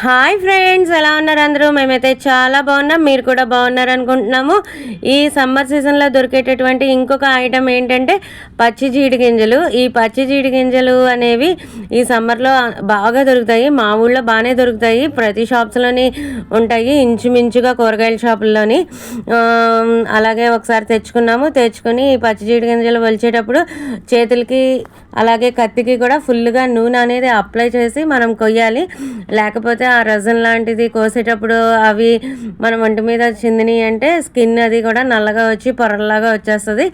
Hi friends, ఎలా ఉన్నారు అందరూ? మేమైతే చాలా బాగున్నాం, మీరు కూడా బాగున్నారు అనుకుంటున్నాము. ఈ సమ్మర్ సీజన్లో దొరికేటటువంటి ఇంకొక ఐటమ్ ఏంటంటే పచ్చి జీడి గింజలు. ఈ పచ్చి జీడి గింజలు అనేవి ఈ సమ్మర్లో బాగా దొరుకుతాయి. మా ఊళ్ళో బాగానే దొరుకుతాయి, ప్రతి షాప్స్లోని ఉంటాయి, ఇంచుమించుగా కూరగాయల షాపుల్లోని. అలాగే ఒకసారి తెచ్చుకుని ఈ పచ్చి జీడి గింజలు ఒలిచేటప్పుడు చేతులకి అలాగే కత్తికి కూడా ఫుల్గా నూనె అనేది అప్లై చేసి మనం కొయ్యాలి. లేకపోతే ఆ రజన్ లాంటిది కోసేటప్పుడు అవి మన ఒంటి మీద చిందిని అంటే స్కిన్ అది కూడా నల్లగా వచ్చి పొరల్లాగా వచ్చేస్తుంది.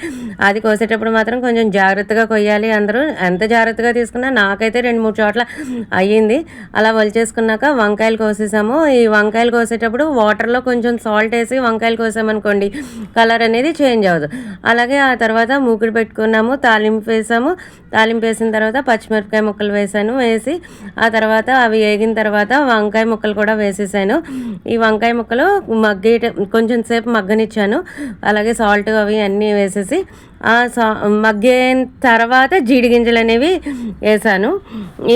అది కోసేటప్పుడు మాత్రం కొంచెం జాగ్రత్తగా కొయ్యాలి. అందరూ ఎంత జాగ్రత్తగా తీసుకున్నా నాకైతే 2-3 చోట్ల అయ్యింది. అలా ఒలిచేసుకున్నాక వంకాయలు కోసేసాము. ఈ వంకాయలు కోసేటప్పుడు వాటర్లో కొంచెం సాల్ట్ వేసి వంకాయలు కోసామనుకోండి కలర్ అనేది చేంజ్ అవ్వదు. అలాగే ఆ తర్వాత మూకుడు పెట్టుకున్నాము, తాలింపు వేసిన తర్వాత పచ్చిమిరపకాయ ముక్కలు వేసి ఆ తర్వాత అవి వేగిన తర్వాత వంకాయ ముక్కలు కూడా వేసేసాను. ఈ వంకాయ ముక్కలు కొంచెం సేపు మగ్గనిచ్చాను. అలాగే సాల్ట్ అవి అన్నీ వేసేసి మగ్గిన తర్వాత జీడి గింజలు అనేవి వేసాను.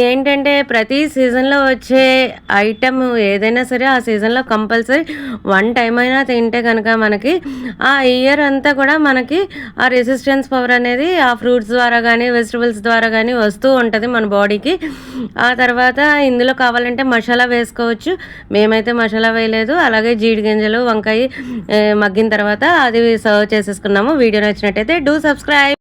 ఏంటంటే ప్రతి సీజన్లో వచ్చే ఐటమ్ ఏదైనా సరే ఆ సీజన్లో కంపల్సరీ 1 టైం అయినా తింటే కనుక మనకి ఆ ఇయర్ అంతా కూడా మనకి ఆ రెసిస్టెన్స్ పవర్ అనేది ఆ ఫ్రూట్స్ ద్వారా కానీ వెజిటబుల్స్ ద్వారా కానీ వస్తూ ఉంటుంది మన బాడీకి. ఆ తర్వాత ఇందులో కావాలంటే మసాలా వేసుకోవచ్చు, మేమైతే మసాలా వేయలేదు. అలాగే జీడి గింజలు వంకాయ మగ్గిన తర్వాత అది సర్వ్ చేసేసుకున్నాము. వీడియో నచ్చినట్టయితే డూ సబ్స్క్రైబ్.